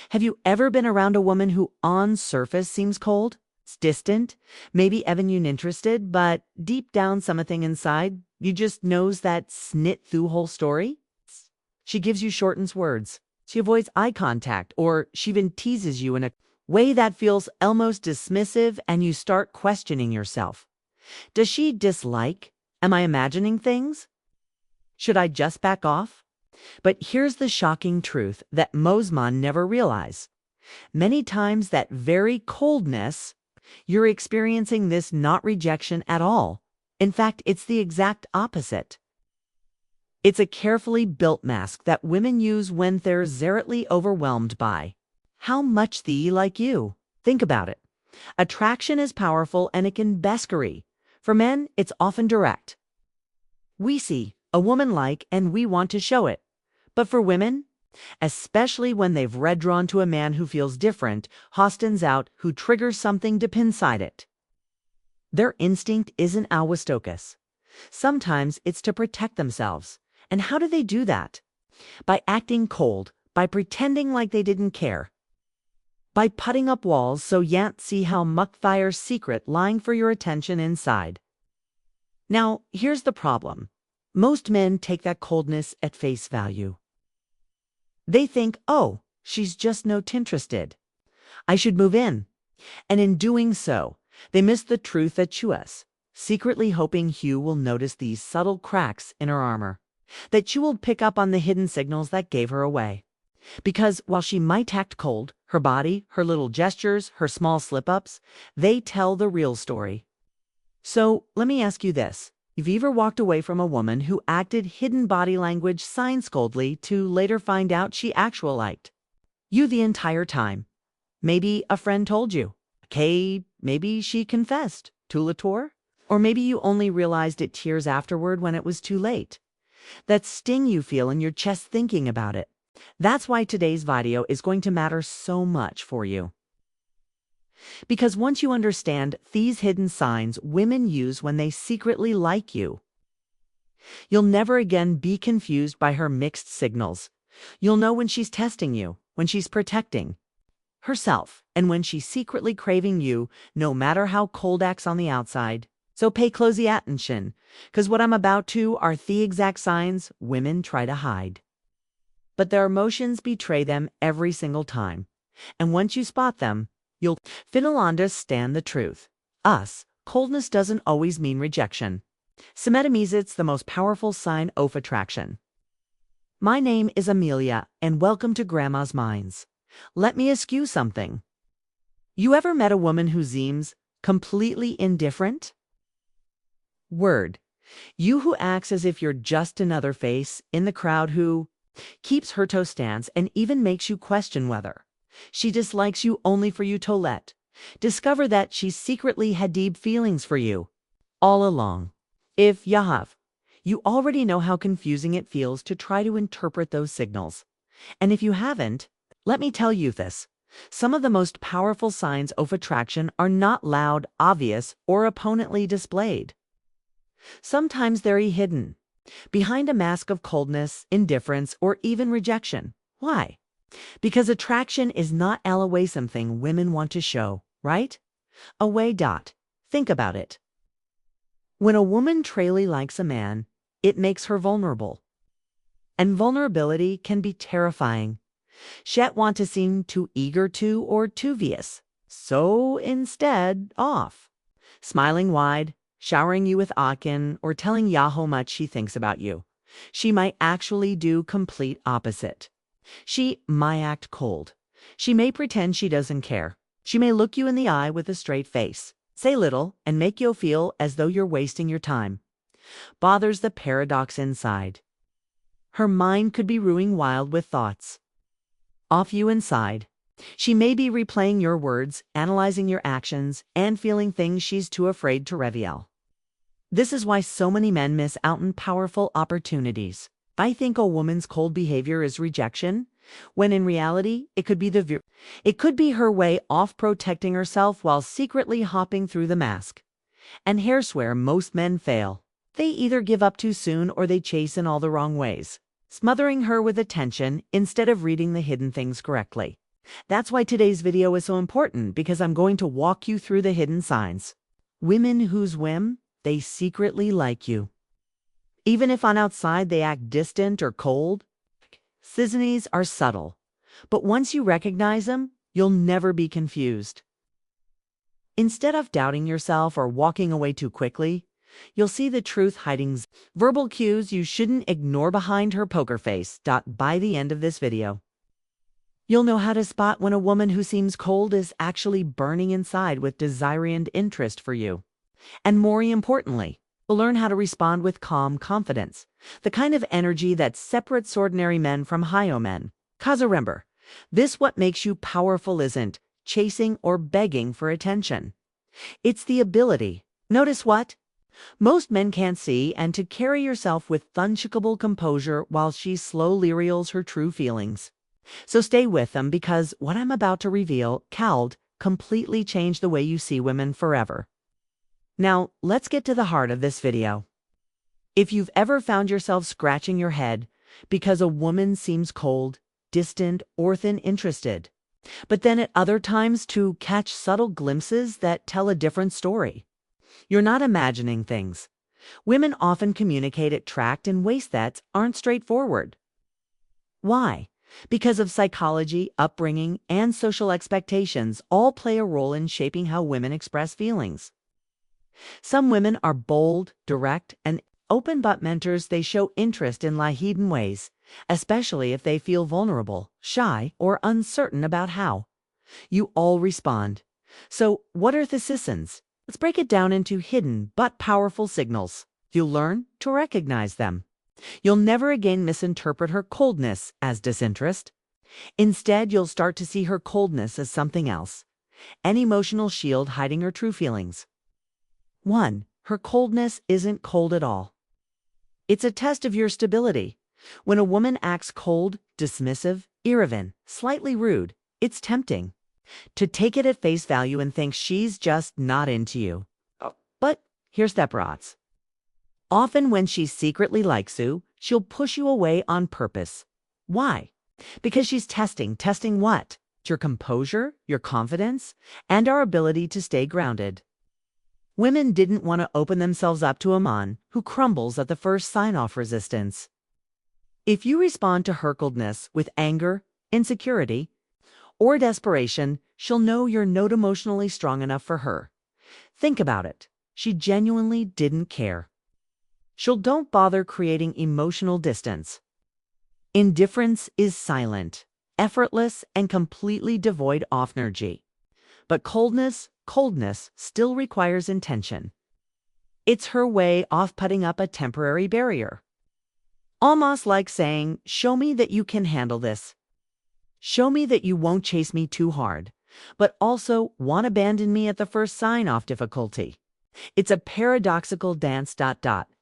Have you ever been around a woman who on surface seems cold, distant, maybe even uninterested, but deep down something inside, you just knows that snit through whole story? She gives you shortened words. She avoids eye contact, or she even teases you in a way that feels almost dismissive, and you start questioning yourself. Does she dislike? Am I imagining things? Should I just back off? But here's the shocking truth that most men never realize. Many times that very coldness, you're experiencing this not rejection at all. In fact, it's the exact opposite. It's a carefully built mask that women use when they're zealotly overwhelmed by how much they like you. Think about it. Attraction is powerful and it can be scary. For men, it's often direct. We see a woman like and we want to show it. But for women, especially when they've read drawn to a man who feels different, hostens out, who triggers something deep inside it. Their instinct isn't alwastocus. Sometimes it's to protect themselves. And how do they do that? By acting cold, by pretending like they didn't care, by putting up walls so you can't see how much fire's secret lying for your attention inside. Now, here's the problem. Most men take that coldness at face value. They think, oh, she's just not interested. I should move in. And in doing so, they miss the truth that chews, secretly hoping Hugh will notice these subtle cracks in her armor, that she will pick up on the hidden signals that gave her away. Because while she might act cold, her body, her little gestures, her small slip-ups, they tell the real story. So let me ask you this. You've ever walked away from a woman who acted hidden body language signs coldly to later find out she actually liked you the entire time? Maybe a friend told you. Okay, maybe she confessed to Latour. Or maybe you only realized it tears afterward when it was too late. That sting you feel in your chest thinking about it. That's why today's video is going to matter so much for you. Because once you understand these hidden signs women use when they secretly like you, you'll never again be confused by her mixed signals. You'll know when she's testing you, when she's protecting herself, and when she's secretly craving you, no matter how cold acts on the outside. So pay close attention, because what I'm about to are the exact signs women try to hide. But their emotions betray them every single time. And once you spot them, you'll finally understand the truth. Coldness doesn't always mean rejection. Sometimes it's the most powerful sign of attraction. My name is Amelia, and welcome to Grandma's Minds. Let me ask you something. You ever met a woman who seems completely indifferent? Word. You who acts as if you're just another face in the crowd, who keeps her toe stance and even makes you question whether she dislikes you only for you to let discover that she secretly had deep feelings for you all along. If you have, you already know how confusing it feels to try to interpret those signals. And if you haven't, let me tell you this. Some of the most powerful signs of attraction are not loud, obvious, or opponently displayed. Sometimes they're hidden, behind a mask of coldness, indifference, or even rejection. Why? Because attraction is not always something women want to show, right? Think about it. When a woman truly likes a man, it makes her vulnerable. And vulnerability can be terrifying. She won't want to seem too eager to or too obvious. So instead, smiling wide, showering you with akin, or telling ya how much she thinks about you. She might actually do complete opposite. She might act cold. She may pretend she doesn't care. She may look you in the eye with a straight face, say little, and make you feel as though you're wasting your time. Bothers the paradox inside. Her mind could be running wild with thoughts off you inside. She may be replaying your words, analyzing your actions, and feeling things she's too afraid to reveal. This is why so many men miss out on powerful opportunities. I think a woman's cold behavior is rejection, when in reality, it could be her way of protecting herself while secretly hopping through the mask. And here's where most men fail. They either give up too soon or they chase in all the wrong ways, smothering her with attention instead of reading the hidden things correctly. That's why today's video is so important, because I'm going to walk you through the hidden signs. Women whose whim, they secretly like you. Even if on outside they act distant or cold, signs are subtle. But once you recognize them, you'll never be confused. Instead of doubting yourself or walking away too quickly, you'll see the truth hiding verbal cues you shouldn't ignore behind her poker face. By the end of this video, you'll know how to spot when a woman who seems cold is actually burning inside with desire and interest for you. And more importantly, you'll learn how to respond with calm confidence, the kind of energy that separates ordinary men from high men. 'Cause remember, this what makes you powerful isn't chasing or begging for attention. It's the ability, notice what? Most men can't see, and to carry yourself with unshakable composure while she slowly reveals her true feelings. So stay with them, because what I'm about to reveal could completely change the way you see women forever. Now, let's get to the heart of this video. If you've ever found yourself scratching your head because a woman seems cold, distant, or uninterested, but then at other times to catch subtle glimpses that tell a different story, you're not imagining things. Women often communicate attract in ways that aren't straightforward. Why? Because of psychology, upbringing, and social expectations all play a role in shaping how women express feelings. Some women are bold, direct, and open, but mentors they show interest in hidden ways, especially if they feel vulnerable, shy, or uncertain about how you all respond. So, what are the signs? Let's break it down into hidden but powerful signals. You'll learn to recognize them. You'll never again misinterpret her coldness as disinterest. Instead, you'll start to see her coldness as something else, an emotional shield hiding her true feelings. 1. Her coldness isn't cold at all. It's a test of your stability. When a woman acts cold, dismissive, irrelevant, slightly rude, it's tempting to take it at face value and think she's just not into you. But here's the prods. Often when she secretly likes you, she'll push you away on purpose. Why? Because she's testing what? Your composure, your confidence, and our ability to stay grounded. Women didn't want to open themselves up to a man who crumbles at the first sign of resistance. If you respond to her coldness with anger, insecurity, or desperation, she'll know you're not emotionally strong enough for her. Think about it. She genuinely didn't care. She'll don't bother creating emotional distance. Indifference is silent, effortless, and completely devoid of energy. But coldness still requires intention. It's her way of putting up a temporary barrier. Almost like saying, show me that you can handle this. Show me that you won't chase me too hard, but also won't abandon me at the first sign of difficulty. It's a paradoxical dance.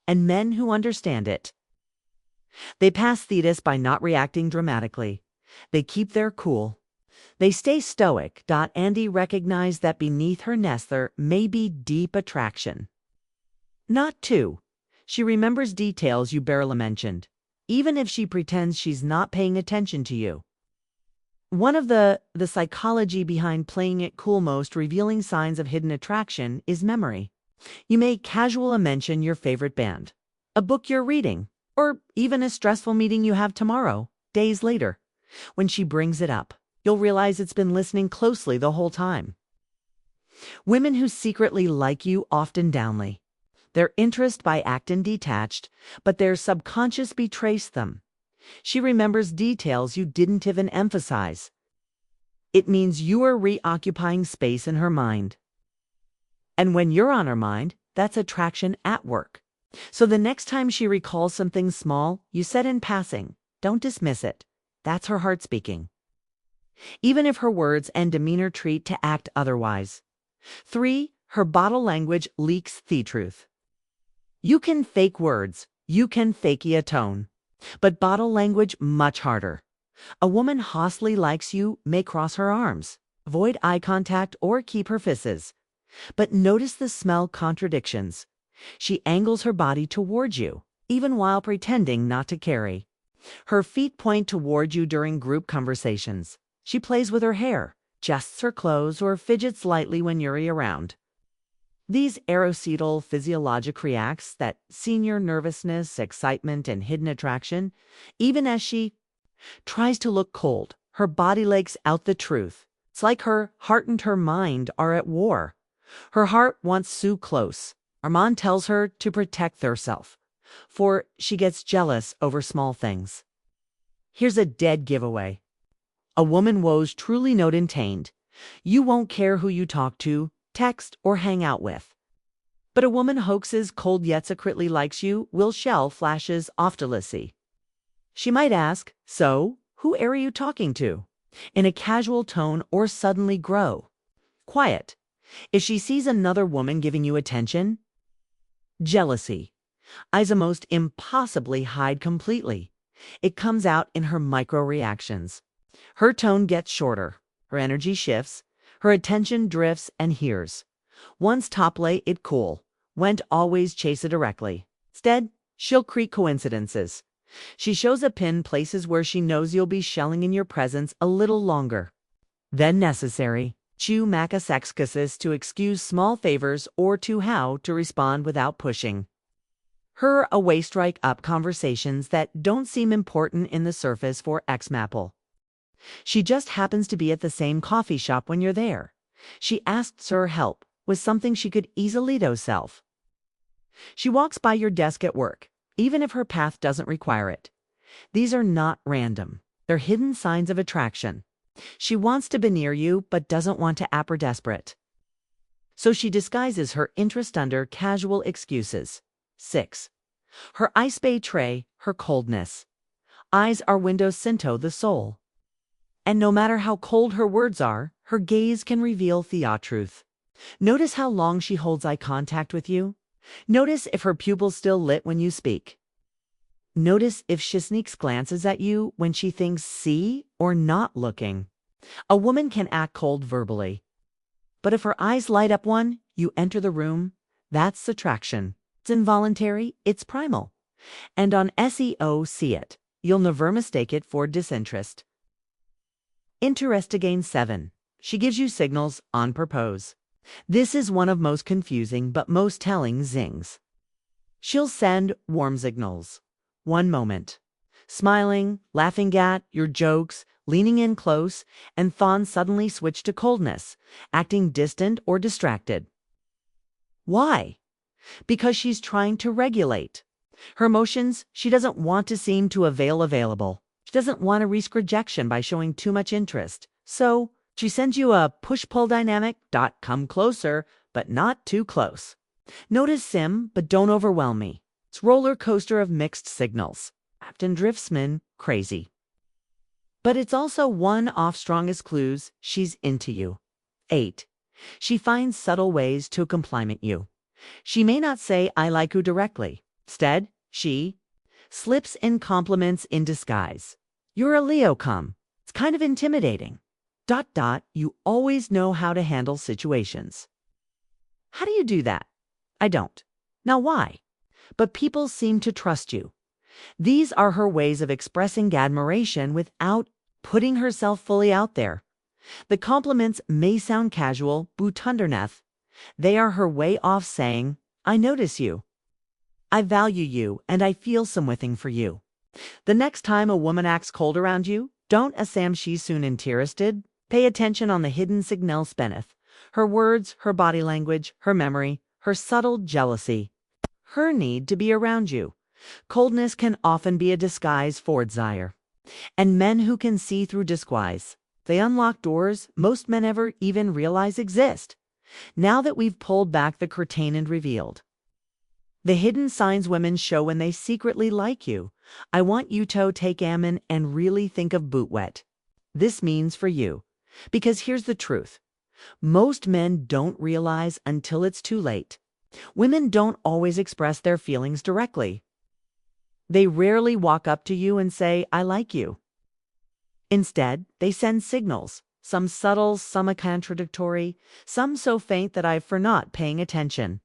And men who understand it, they pass this by not reacting dramatically. They keep their cool. They stay stoic. Andy recognized that beneath her nest there may be deep attraction. Not 2. She remembers details you barely mentioned, even if she pretends she's not paying attention to you. One of the psychology behind playing it cool, most revealing signs of hidden attraction is memory. You may casually mention your favorite band, a book you're reading, or even a stressful meeting you have tomorrow. Days later, when she brings it up, you'll realize it's been listening closely the whole time. Women who secretly like you often downly. Their interest by acting detached, but their subconscious betrays them. She remembers details you didn't even emphasize. It means you are reoccupying space in her mind. And when you're on her mind, that's attraction at work. So the next time she recalls something small you said in passing, don't dismiss it. That's her heart speaking, even if her words and demeanor treat to act otherwise. 3. Her body language leaks the truth. You can fake words, you can fake a tone, but body language much harder. A woman hostily likes you may cross her arms, avoid eye contact, or keep her fists. But notice the smell contradictions. She angles her body toward you, even while pretending not to carry. Her feet point toward you during group conversations. She plays with her hair, adjusts her clothes, or fidgets lightly when you're around. These aerocetal physiologic reacts, that senior nervousness, excitement, and hidden attraction, even as she tries to look cold, her body lays out the truth. It's like her heart and her mind are at war. Her heart wants Sue close. Armand tells her to protect herself, for she gets jealous over small things. Here's a dead giveaway. A woman woes truly not intained. You won't care who you talk to, text, or hang out with. But a woman hoaxes cold yet secretly likes you will shell flashes oftilicy. She might ask, so, who are you talking to? In a casual tone, or suddenly grow quiet if she sees another woman giving you attention. Jealousy. Eyes most impossibly hide completely. It comes out in her micro reactions. Her tone gets shorter, her energy shifts, her attention drifts and hears. Once top lay it cool, won't always chase it directly. Instead, she'll create coincidences. She shows up in places where she knows you'll be shelling in your presence a little longer than necessary. Chew macasexcasis to excuse small favors or to how to respond without pushing her away. Strike up conversations that don't seem important in the surface for example. She just happens to be at the same coffee shop when you're there. She asks her help with something she could easily do herself. She walks by your desk at work, even if her path doesn't require it. These are not random. They're hidden signs of attraction. She wants to be near you but doesn't want to appear desperate. So she disguises her interest under casual excuses. 6. Her ice bay tray, her coldness. Eyes are windows into the soul. And no matter how cold her words are, her gaze can reveal the truth. Notice how long she holds eye contact with you. Notice if her pupils still lit when you speak. Notice if she sneaks glances at you when she thinks see or not looking. A woman can act cold verbally, but if her eyes light up when you enter the room, that's attraction. It's involuntary, it's primal. And on SEO, see it. You'll never mistake it for disinterest. Interest again 7. She gives you signals on purpose. This is one of most confusing but most telling zings. She'll send warm signals. One moment, smiling, laughing at your jokes, leaning in close, and then suddenly switch to coldness, acting distant or distracted. Why? Because she's trying to regulate her emotions. She doesn't want to seem too available. She doesn't want to risk rejection by showing too much interest. So she sends you a push-pull dynamic. Come closer, but not too close. Notice sim, but don't overwhelm me. It's roller coaster of mixed signals. Often drifts men crazy. But it's also one of strongest clues she's into you. 8. She finds subtle ways to compliment you. She may not say I like you directly. Instead, she slips in compliments in disguise. You're a Leo come. It's kind of intimidating. You always know how to handle situations. How do you do that? I don't. Now why? But people seem to trust you. These are her ways of expressing admiration without putting herself fully out there. The compliments may sound casual, but underneath, they are her way of saying, I notice you. I value you and I feel something for you. The next time a woman acts cold around you, don't assume she's soon interested. Pay attention on the hidden signals beneath. Her words, her body language, her memory, her subtle jealousy. Her need to be around you. Coldness can often be a disguise for desire. And men who can see through disguise, they unlock doors most men ever even realize exist. Now that we've pulled back the curtain and revealed the hidden signs women show when they secretly like you, I want you to take amen and really think of boot wet. This means for you. Because here's the truth. Most men don't realize until it's too late. Women don't always express their feelings directly. They rarely walk up to you and say, I like you. Instead, they send signals, some subtle, some contradictory, some so faint that I've for not paying attention.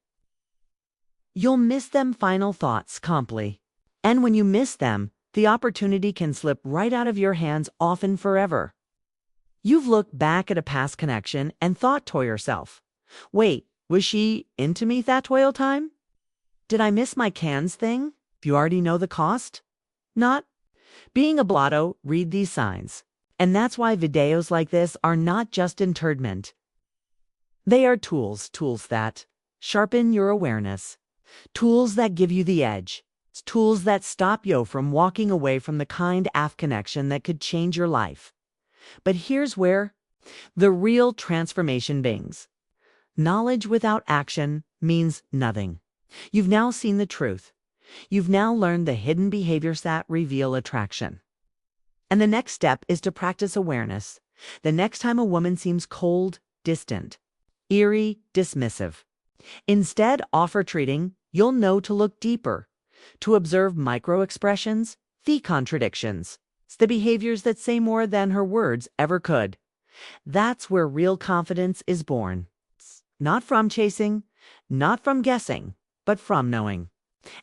You'll miss them final thoughts comply. And when you miss them, the opportunity can slip right out of your hands, often forever. You've looked back at a past connection and thought to yourself, wait, was she into me that whole time? Did I miss my cans thing? If you already know the cost? Not. Being a blotto, read these signs. And that's why videos like this are not just entertainment. They are tools that sharpen your awareness, tools that give you the edge, tools that stop you from walking away from the kind of connection that could change your life. But here's where the real transformation begins. Knowledge without action means nothing. You've now seen the truth. You've now learned the hidden behaviors that reveal attraction. And the next step is to practice awareness. The next time a woman seems cold, distant, eerie, dismissive, instead offer treating, you'll know to look deeper, to observe micro-expressions, the contradictions, the behaviors that say more than her words ever could. That's where real confidence is born. Not from chasing, not from guessing, but from knowing.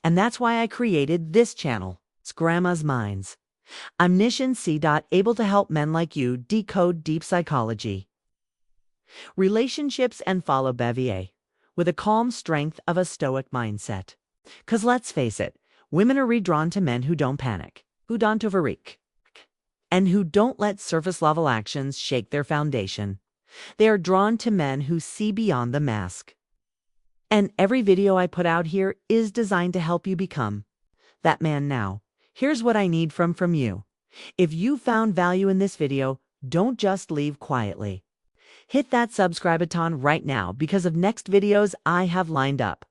And that's why I created this channel, it's Grandma's Minds. Omniscient C. Able to help men like you decode deep psychology, relationships, and follow Bevier with a calm strength of a stoic mindset. 'Cause let's face it, women are redrawn to men who don't panic, who don't overreact, and who don't let surface-level actions shake their foundation. They are drawn to men who see beyond the mask. And every video I put out here is designed to help you become that man now. Here's what I need from you. If you found value in this video, don't just leave quietly. Hit that subscribe button right now because of next videos I have lined up.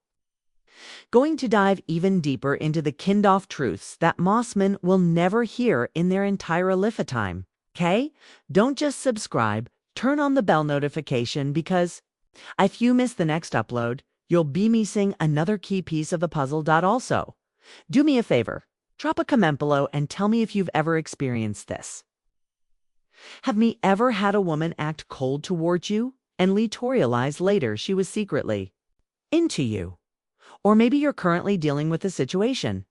Going to dive even deeper into the kind-of truths that most men will never hear in their entire lifetime. Okay? Don't just subscribe, turn on the bell notification because if you miss the next upload, you'll be missing another key piece of the puzzle. Also, do me a favor. Drop a comment below and tell me if you've ever experienced this. Have me ever had a woman act cold towards you and realize later she was secretly into you? Or maybe you're currently dealing with a situation